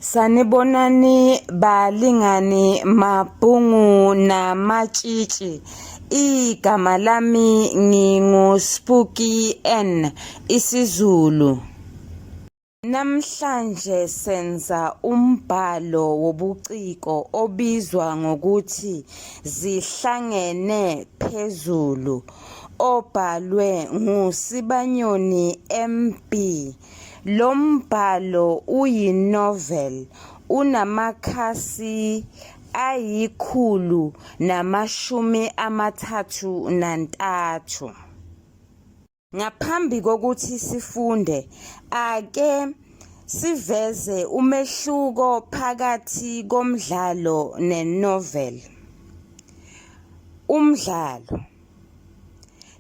Sanibonani balingani mabhungu namatshitshi. Igama lami nginguSpooky N isiZulu. Namhlanje senza umbhalo wobuciko obizwa ngokuthi Zihlangene Phezulu obhalwe nguSibanyoni MB. Lo mbhalo uyinovel, unamakhasi 133. Ngaphambi kokuthi sifunde, ake siveze umehluko phakathi komdlalo nenovel. Umdlalo.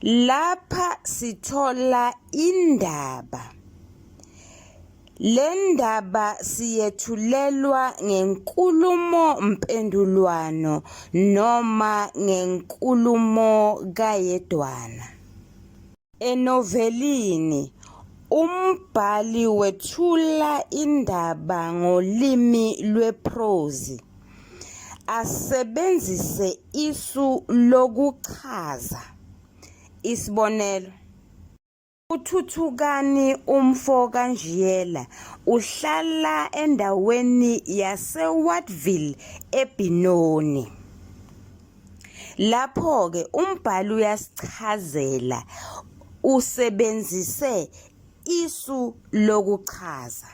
Lapha sithola indaba. Le ndaba siyethulelwa ngenkulumo mpendulwano noma ngenkulumo kayedwana. Enovelini, umbhali wethula indaba ngolimi lweprozi, asebenzise isu lokuchaza. Isibonelo, uThuthukani umfo kaNjiyela uhlala endaweni yaseWatville eBenoni. Lapho-ke umbhali uyasichazela, usebenzise isu lokuchaza.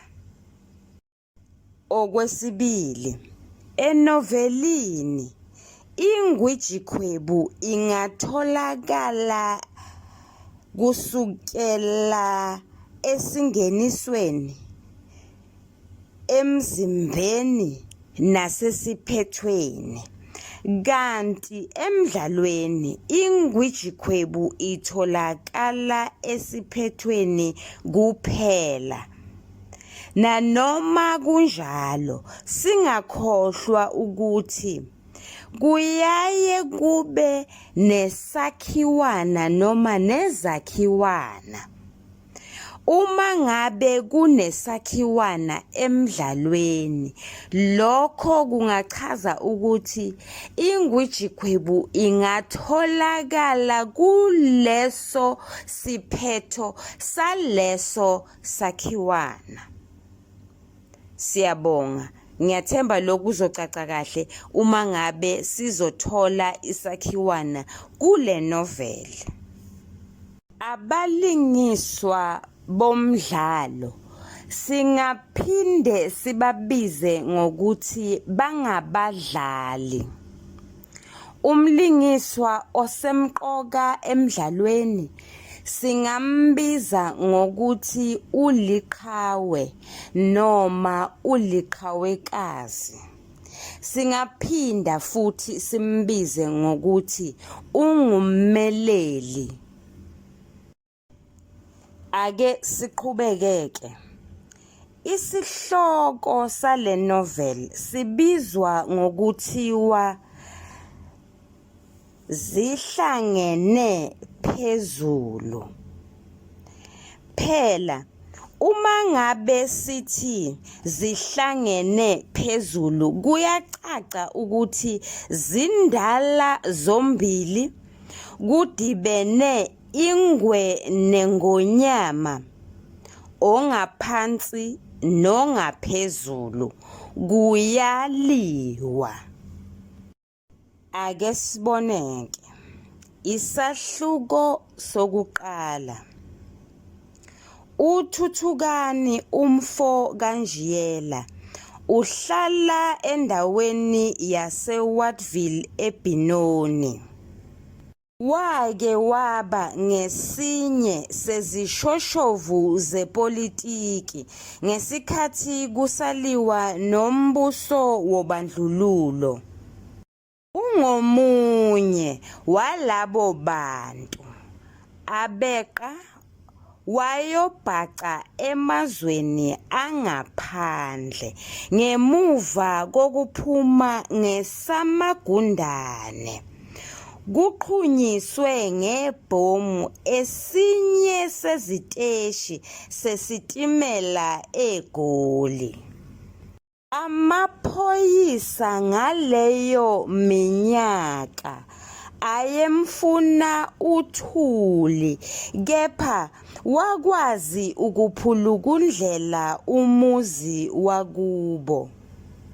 Okwesibili, enovelini ingwijikhwebu ingatholakala kusukela esingenisweni, emzimbeni nasesiphethweni. Kanti emdlalweni ingwijikhwebu itholakala esiphethweni kuphela. Nanoma kunjalo, singakhohlwa ukuthi kuyaye kube nesakhiwana noma nezakhiwana. Uma ngabe kunesakhiwana emdlalweni, lokho kungachaza ukuthi ingwijikhwebu ingatholakala kuleso siphetho saleso sakhiwana. Siyabonga. Ngiyathemba lokhu kuzocaca kahle uma ngabe sizothola isakhiwana kule novel. Abalingiswa bomdlalo singaphinde sibabize ngokuthi bangabadlali. Umlingiswa osemqoka emdlalweni singambiza ngokuthi uliqhawe noma uliqhawekazi. Singaphinda futhi simbize ngokuthi ungummeleli. Ake siqhubeke-ke. Isihloko sale novel sibizwa ngokuthiwa Zihlangene Phezulu. Phela uma ngabe sithi zihlangene phezulu, kuyacaca ukuthi zindala zombili, kudibene ingwe nengonyama, ongaphansi nongaphezulu, kuyaliwa. Ake siboneke. Isahluko sokuqala. uThuthukani umfo kaNjiyela uhlala endaweni yaseWatville eBenoni. Wake waba ngesinye sezishoshovu zepolitiki ngesikhathi kusaliwa nombuso wobandlululo. Ungomunye walabo bantu abeqa wayobhaca emazweni angaphandle ngemuva kokuphuma ngesamagundane. Kuqhunyiswe ngebhomu esinye seziteshi sesitimela eGoli. Amaphoyisa ngaleyo minyaka ayemfuna uThuli, kepha wakwazi ukuphulukundlela umuzi wakubo.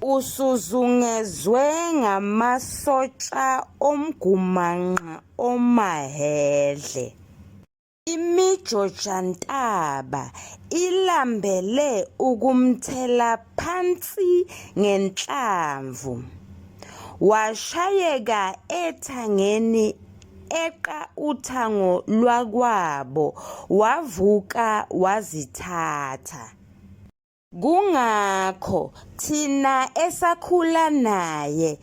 Usuzungezwe ngamasotsha omgumanqa omahedle. Imijojantaba ilambele ukumthela phansi ngenhlamvu. Washayeka ethangeni eqa uthango lwakwabo wavuka wazithatha. Kungakho thina esakhula naye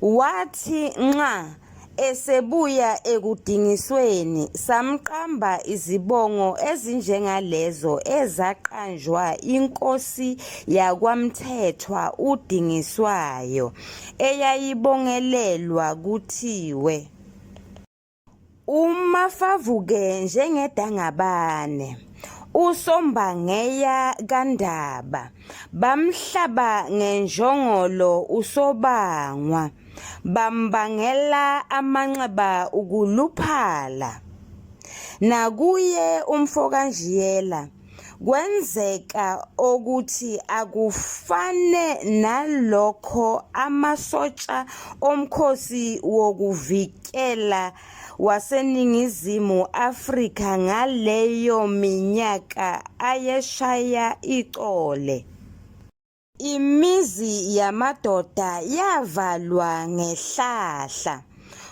wathi nxa esebuya ekudingisweni samqamba izibongo ezinjengalezo ezaqanjwa inkosi yakwaMthethwa uDingiswayo eyayibongelelwa kuthiwe uMafavuke njengedangabane, uSombangeya kaNdaba, bamhlaba ngenjongolo uSobangwa, bambangela amanxeba ukuluphala. Nakuye umfokaNjiyela kwenzeka ukuthi akufane nalokho amasotsha omkhosi wokuvikela waseNingizimu Afrika ngaleyo minyaka ayeshaya iqole. Imizi yamadoda yavalwa ngehlahla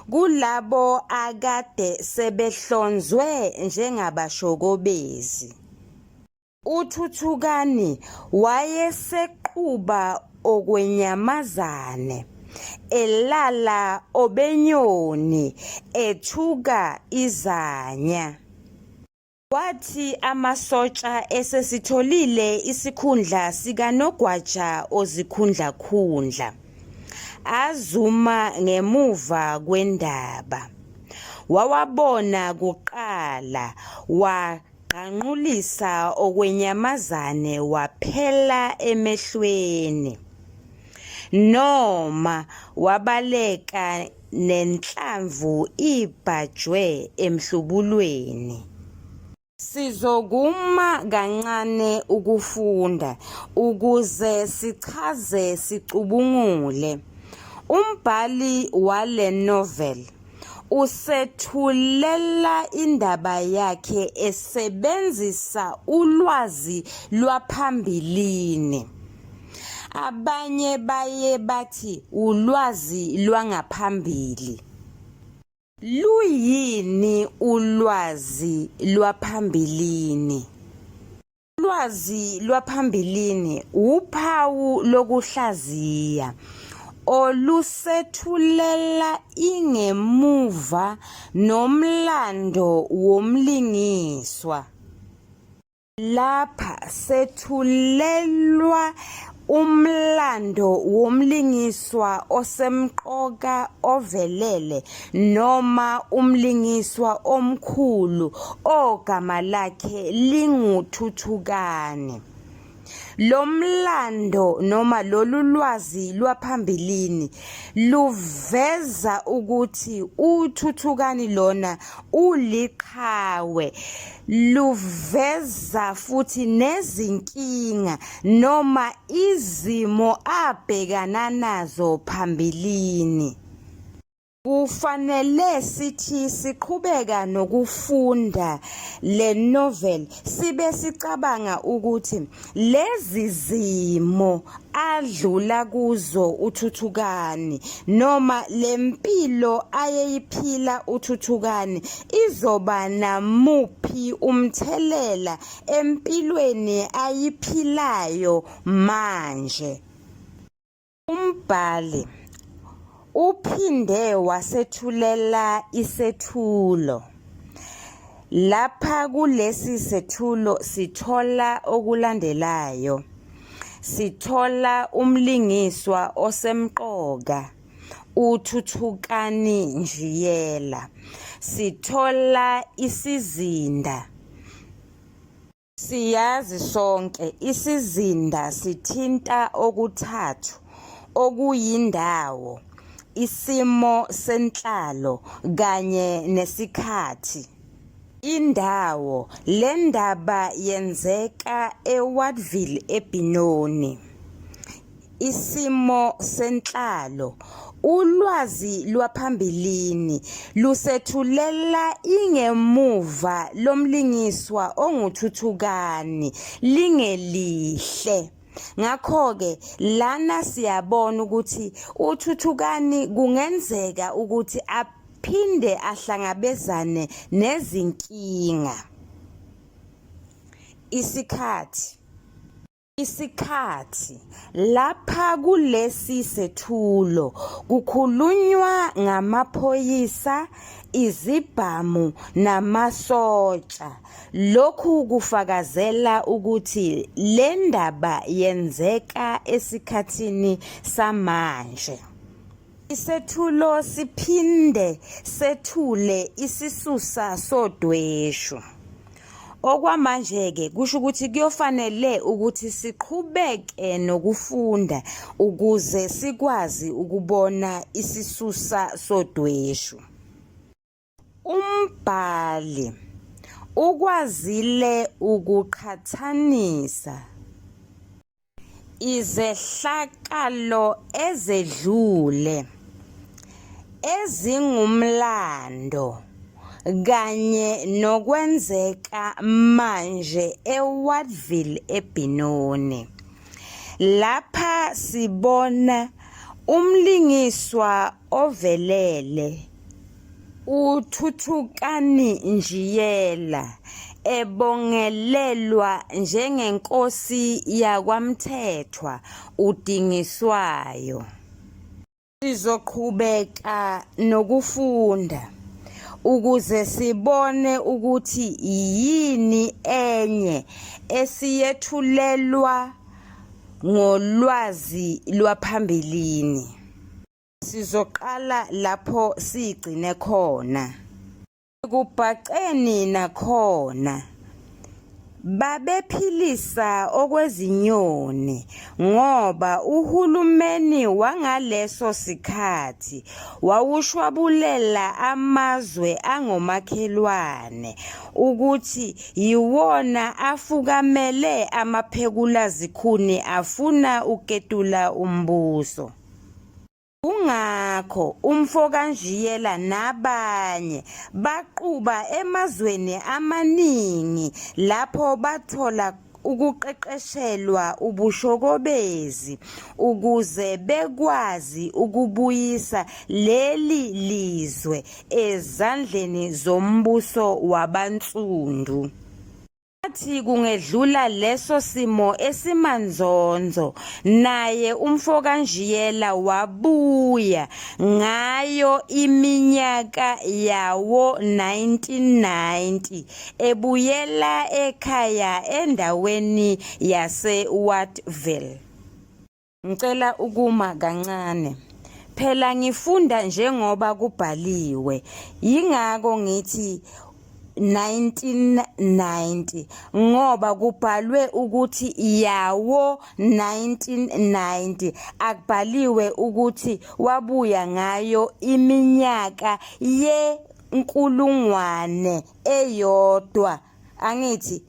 kulabo akade sebehlonzwe njengabashokobezi. uThuthukani wayeseqhuba okwenyamazane, elala obenyoni, ethuka izanya. Wathi amasotsha esesitholile isikhundla sikanogwaja ozikhundlakhundla, azuma ngemuva kwendaba. Wawabona kuqala, waqanqulisa okwenyamazane waphela emehlweni, noma wabaleka nenhlamvu ibhajwe emhlubulweni. Sizokuma kancane ukufunda ukuze sichaze sicubungule. Umbhali wale novel usethulela indaba yakhe esebenzisa ulwazi lwaphambilini. Abanye baye bathi ulwazi lwangaphambili. Luyini ulwazi lwaphambilini? Ulwazi lwaphambilini uphawu lokuhlaziya olusethulela ingemuva nomlando womlingiswa. Lapha sethulelwa umlando womlingiswa osemqoka ovelele noma umlingiswa omkhulu ogama lakhe linguThuthukani. Lo mlando noma lolu lwazi lwaphambilini luveza ukuthi uThuthukani lona uliqhawe, luveza futhi nezinkinga noma izimo abhekana nazo phambilini. Kufanele sithi siqhubeka nokufunda le novel sibe sicabanga ukuthi lezi zimo adlula kuzo uThuthukani noma lempilo ayeyiphila uThuthukani izoba namuphi umthelela empilweni ayiphilayo manje. Umbhali uphinde wasethulela isethulo. Lapha kulesi sethulo sithola okulandelayo. Sithola umlingiswa osemqoka, uThuthukani Njiyela. Sithola isizinda. Siyazi sonke isizinda sithinta okuthathu okuyindawo, isimo senhlalo kanye nesikhathi. Indawo le ndaba yenzeka eWattville eBenoni. Isimo senhlalo ulwazi lwaphambilini lusethulela ingemuva lomlingiswa onguthuthukani lingelihle. Ngakho-ke lana siyabona ukuthi uthuthukani kungenzeka ukuthi aphinde ahlangabezane nezinkinga. Isikhathi lapha kulesi sethulo kukhulunywa ngamaphoyisa, izibhamu namasotsha. Lokhu kufakazela ukuthi le ndaba yenzeka esikhathini samanje. Isethulo siphinde sethule isisusa sodweshu. Okwamanje-ke kusho ukuthi kuyofanele ukuthi siqhubeke nokufunda ukuze sikwazi ukubona isisusa sodweshu. Umbhali ukwazile ukuqhathanisa izehlakalo ezedlule ezingumlando kanye nokwenzeka manje eWattville eBenoni. Lapha sibona umlingiswa ovelele uThuthukani Njiyela ebongelelwa njengenkosi yakwaMthethwa uDingiswayo. Sizoqhubeka nokufunda ukuze sibone ukuthi yini enye esiyethulelwa ngolwazi lwaphambilini. Sizoqala lapho sigcine khona. Kubhaqeni nakhona babephilisa okwezinyoni ngoba uhulumeni wangaleso sikhathi wawushwabulela amazwe angomakhelwane ukuthi yiwona afukamele amaphekulazikhuni afuna uketula umbuso. Kungakho umfokaNjiyela nabanye baquba emazweni amaningi lapho bathola ukuqeqeshelwa ubushokobezi ukuze bekwazi ukubuyisa leli lizwe ezandleni zombuso wabansundu. Athi kungedlula leso simo esimanzonzo naye umfokaNjiyela wabuya ngayo iminyaka yawo 1990 ebuyela ekhaya endaweni yaseWattville. Ngicela ukuma kancane. Phela ngifunda njengoba kubhaliwe. Yingako ngithi 1990 ngoba kubhalwe ukuthi yawo 1990 akubhaliwe ukuthi wabuya ngayo iminyaka yenkulungwane eyodwa angithi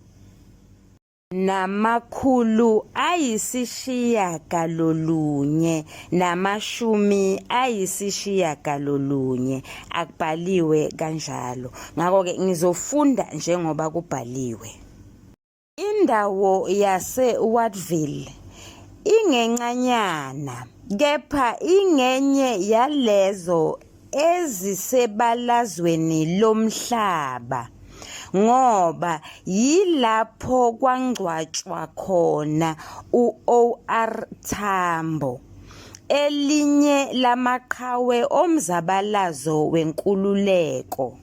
namakhulu ayisishiyagalolunye namashumi ayisishiyagalolunye akubhaliwe kanjalo. Ngakho-ke ngizofunda njengoba kubhaliwe. Indawo yaseWattville ingencanyana kepha ingenye yalezo ezisebalazweni lomhlaba ngoba yilapho kwangcwatshwa khona uOR Tambo, elinye lamaqhawe omzabalazo wenkululeko.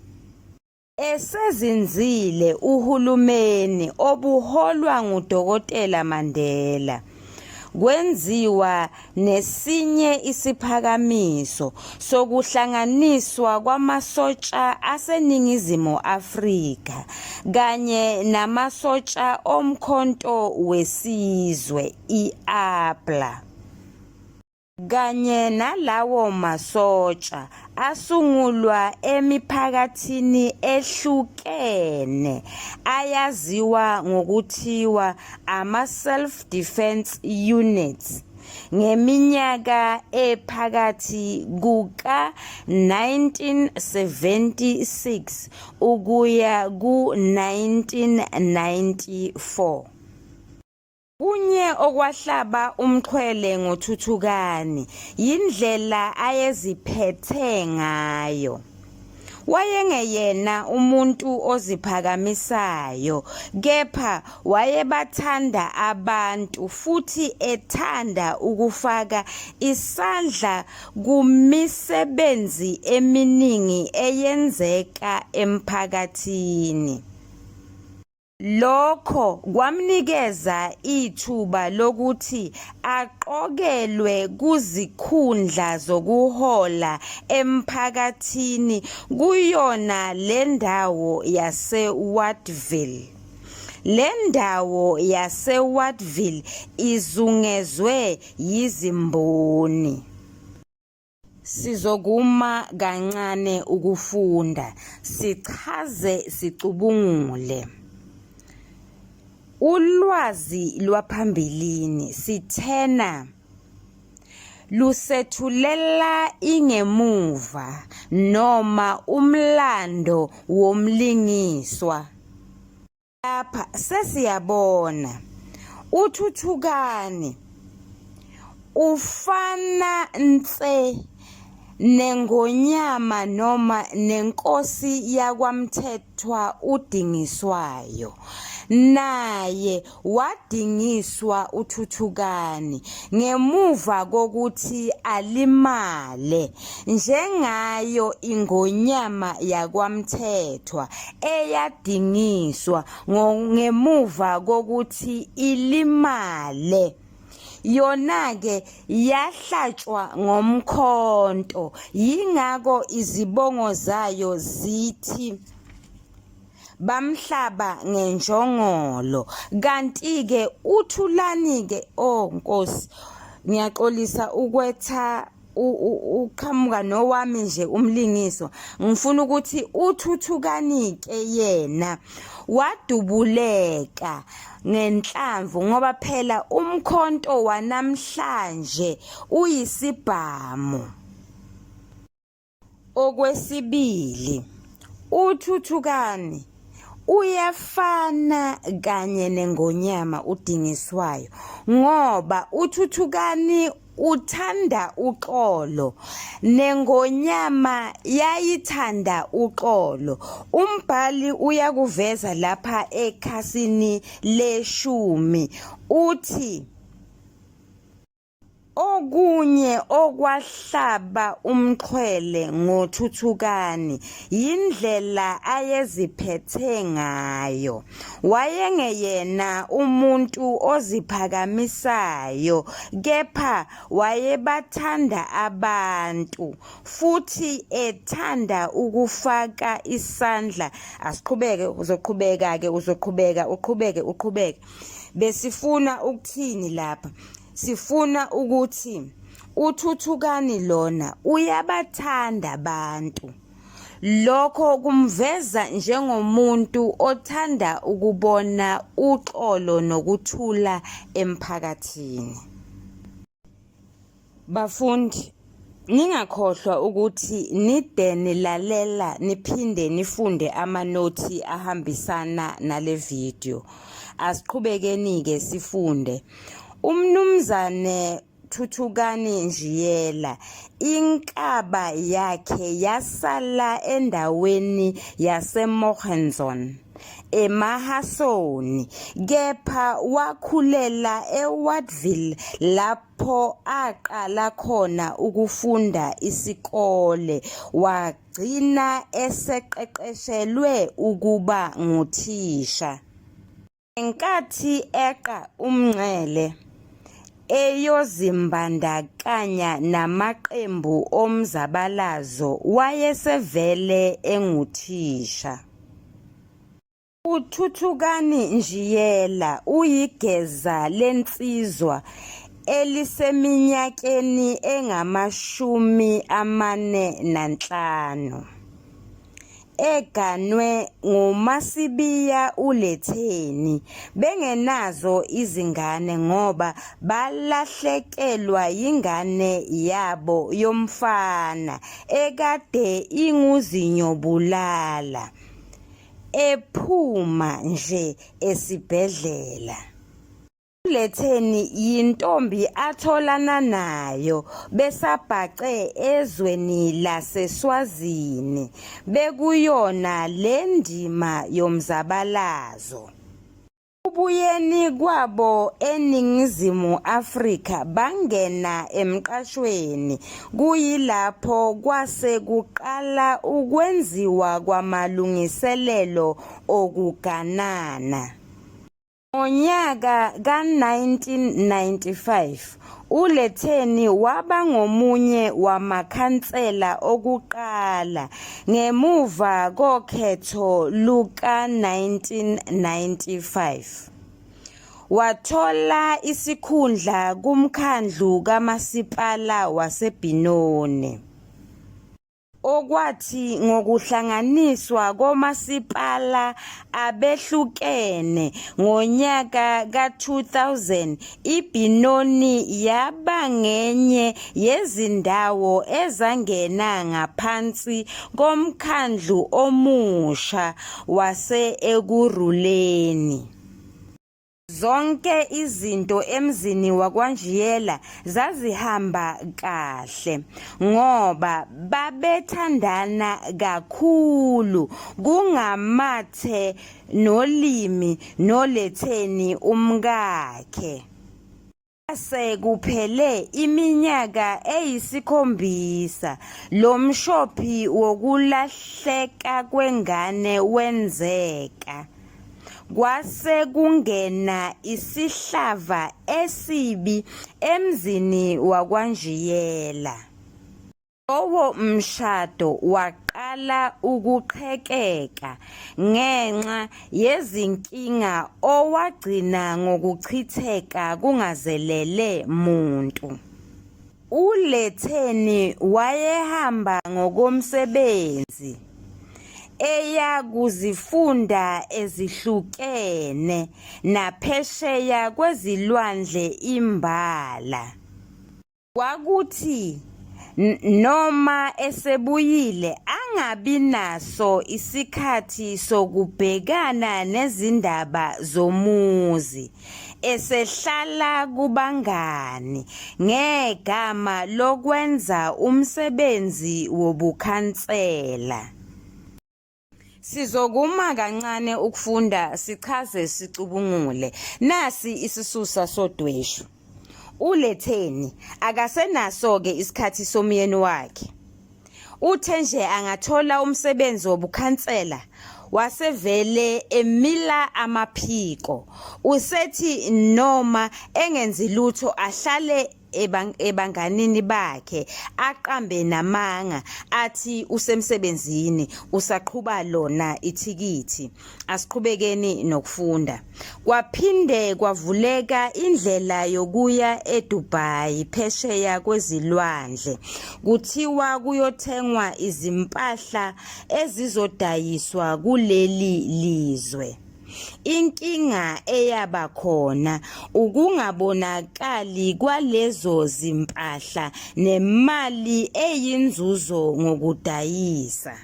Esezinzile uhulumeni obuholwa nguDokotela Mandela kwenziwa nesinye isiphakamiso sokuhlanganiswa kwamasotsha aseNingizimu Afrika kanye namasotsha omkhonto wesizwe i-APLA. Kanye nalawo masotsha asungulwa emiphakathini ehlukene ayaziwa ngokuthiwa ama-self-defense units ngeminyaka ephakathi kuka-1976 ukuya ku-1994. Kunye okwahlaba umxhwele ngoThuthukani yindlela ayeziphethe ngayo. Wayengeyena umuntu oziphakamisayo, kepha wayebathanda abantu futhi ethanda ukufaka isandla kumisebenzi eminingi eyenzeka emphakathini. Lokho kwamnikeza ithuba lokuthi aqokelwe kuzikhundla zokuhola emphakathini kuyona le ndawo yaseWatville. Le ndawo yaseWatville izungezwe yizimboni. Sizokuma kancane ukufunda, sichaze, sicubungule. Ulwazi lwaphambilini sithena lusethulela ingemuva noma umlando womlingiswa. Lapha sesiyabona uThuthukani ufana nse neNgonyama noma nenkosi yakwaMthethwa uDingiswayo. Naye wadingiswa uThuthukani ngemuva kokuthi alimale njengayo iNgonyama yakwaMthethwa eyadingiswa ngemuva kokuthi ilimale. Yona-ke yahlatshwa ngomkhonto, yingakho izibongo zayo zithi bamhlaba ngenjongolo. Kanti-ke uThulani-ke, Nkosi, ngiyaxolisa ukwetha uqhamuka nowami nje umlingiswa. Ngifuna ukuthi uThuthukani-ke yena wadubuleka ngenhlamvu ngoba phela umkhonto wanamhlanje uyisibhamu. Okwesibili, uThuthukani uyafana kanye neNgonyama uDingiswayo ngoba uThuthukani uthanda uxolo neNgonyama yayithanda uxolo. Umbhali uyakuveza lapha ekhasini le10 uthi okunye okwahlaba umxhwele ngoThuthukani yindlela ayeziphethe ngayo. Wayengeyena umuntu oziphakamisayo, kepha wayebathanda abantu futhi ethanda ukufaka isandla. Asiqhubeke, uzoqhubeka-ke, uqhubeke. Besifuna ukuthini lapha? Sifuna ukuthi uThuthukani lona uyabathanda abantu. Lokho kumveza njengomuntu othanda ukubona uxolo nokuthula emphakathini. Bafundi, ningakhohlwa ukuthi nideni lalela niphinde nifunde amanothi ahambisana nale video. Asiqhubekeni-ke sifunde. Umnumzane Thuthukani Njiyela inkaba yakhe yasala endaweni yaseMohenjon eMahasoni, kepha wakhulela eWatville lapho aqala khona ukufunda isikole, wagcina eseqeqeshelwe ukuba nguthisha. Ngenkathi eqa umngcele eyozimbandakanya namaqembu omzabalazo wayesevele enguthisha. uThuthukani Njiyela uyigeza lensizwa eliseminyakeni engama-45 eganwe nguMasibiya uLetheni bengenazo izingane ngoba balahlekelwa yingane yabo yomfana ekade inguzinyobulala ephuma nje esibhedlela. uLetheni yintombi atholana nayo besabhace ezweni laseSwazini bekuyona le ndima yomzabalazo. Ubuyeni kwabo eNingizimu Afrika bangena emqashweni kuyilapho kwase kuqala ukwenziwa kwamalungiselelo okuganana. Ngonyaka ka-1995 uLetheni waba ngomunye wamakhansela okuqala ngemuva kokhetho luka-1995. Wathola isikhundla kumkhandlu kamasipala waseBenoni. Okwathi ngokuhlanganiswa komasipala abehlukene ngonyaka ka-2000 iBenoni yaba ngenye yezindawo ezangena ngaphansi komkhandlu omusha wase-Ekurhuleni. Zonke izinto emzini wakwaNjiyela zazihamba kahle ngoba babethandana kakhulu kungamathe nolimi noLetheni umkakhe. Sekuphele iminyaka eyi7 lo mshophi wokulahleka kwengane wenzeka. Kwase kungena isihlava esibi emzini wakwaNjiyela. Lowo mshado waqala ukuqhekeka ngenxa yezinkinga owagcina ngokuchitheka kungazelele muntu. uLetheni wayehamba ngokomsebenzi eya kuzifunda ezihlukene naphesheya kwezilwandle imbala. Kwakuthi noma esebuyile angabi naso isikhathi sokubhekana nezindaba zomuzi, esehlala kubangani ngegama lokwenza umsebenzi wobukhansela. Sizokuma kancane ukufunda sichaze sicubungule. Nasi isisusa sodweshu. uLetheni akasenaso-ke isikhathi somyeni wakhe. Uthe nje angathola umsebenzi wobukhansela wasevele emila amaphiko. Usethi noma engenzi lutho ahlale ebanganini bakhe aqambe namanga athi usemsebenzini usaqhuba lona ithikithi asiqhubekeni nokufunda. Kwaphinde kwavuleka indlela yokuya eDubai phesheya kwezilwandle kuthiwa kuyothengwa izimpahla ezizodayiswa kuleli lizwe. Inkinga eyaba khona ukungabonakali kwalezo zimpahla nemali eyinzuzo ngokudayisa.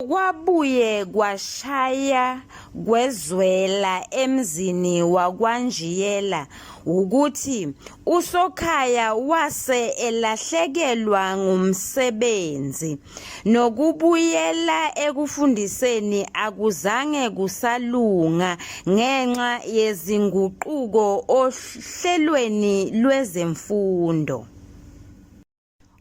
Kwabuye kwashaya kwezwela emzini wakwaNjiyela ukuthi uSokhaya wase elahlekelwa ngumsebenzi nokubuyela ekufundiseni akuzange kusalunga ngenxa yezinguquko ohlelweni lwezemfundo.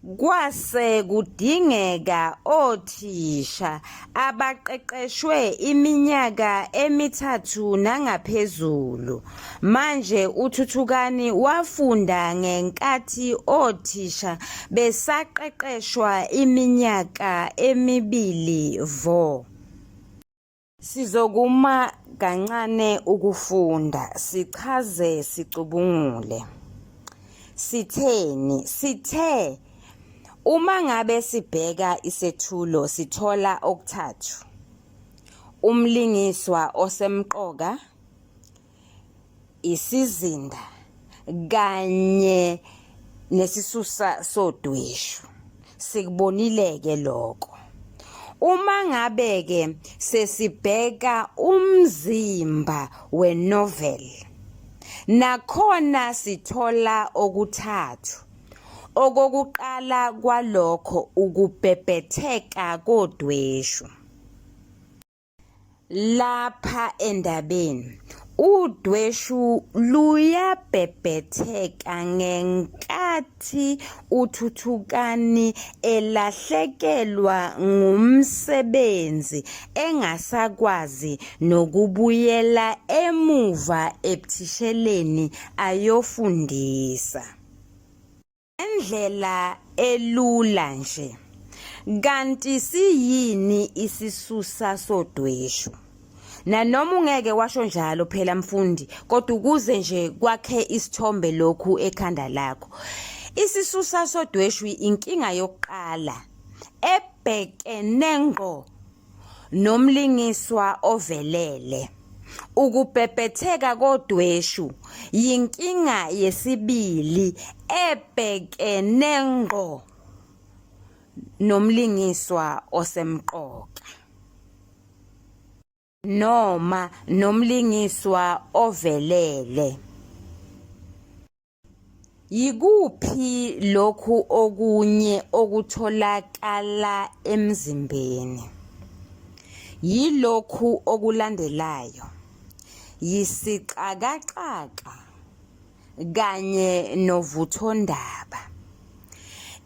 Kwase kudingeka othisha abaqeqeshwe iminyaka emithathu nangaphezulu. Manje uThuthukani wafunda ngenkathi othisha besaqeqeshwa iminyaka emibili vo. Sizokuma kancane ukufunda, sichaze sicubungule. Sitheni? Sithe uma ngabe sibheka isethulo sithola okuthathu. Umlingiswa osemqoka, isizinda kanye nesisusa sodweshu. Sikubonile ke lokho. Uma ngabe ke sesibheka umzimba wenovel, nakhona sithola okuthathu. Okokuqala kwalokho ukubhebhetheka kodweshu. Lapha endabeni udweshu luyabhebhetheka ngenkathi uThuthukani elahlekelwa ngumsebenzi engasakwazi nokubuyela emuva ebuthisheleni ayofundisa. Indlela elula nje. Kanti siyini isisusa sodweshu? Nanoma ungeke washo njalo phela mfundi, kodwa ukuze nje kwakhe isithombe lokhu ekhanda lakho. Isisusa sodweshu inkinga yokuqala ebhekene ngqo nomlingiswa ovelele. Ukubhebhetheka kodweshu yinkinga yesibili ebhekene ngqo nomlingiswa osemqoka noma nomlingiswa ovelele. Yikuphi lokhu okunye okutholakala emzimbeni? Yilokhu okulandelayo. Yisixakaxaka kanye novuthondaba.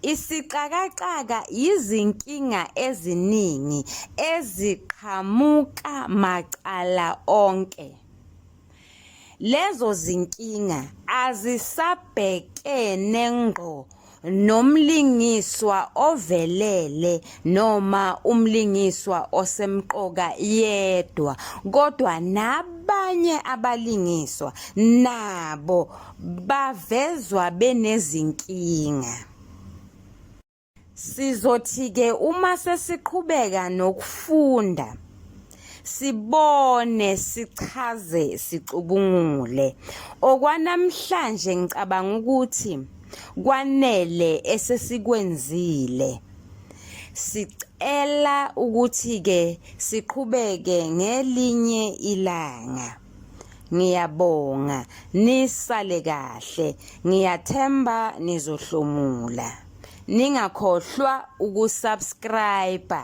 Isixakaxaka izinkinga eziningi eziqhamuka macala onke. Lezo zinkinga azisabhekene ngqo nomlingiswa ovelele noma umlingiswa osemqoka yedwa, kodwa nabanye abalingiswa nabo bavezwa benezinkinga. Sizothi-ke uma sesiqhubeka nokufunda, sibone, sichaze, sicubungule. Okwanamhlanje ngicabanga ukuthi kwanele esesikwenzile. Sicela ukuthi-ke siqhubeke ngelinye ilanga. Ngiyabonga, nisale kahle. Ngiyathemba nizohlomula. Ningakhohlwa ukusubscribe.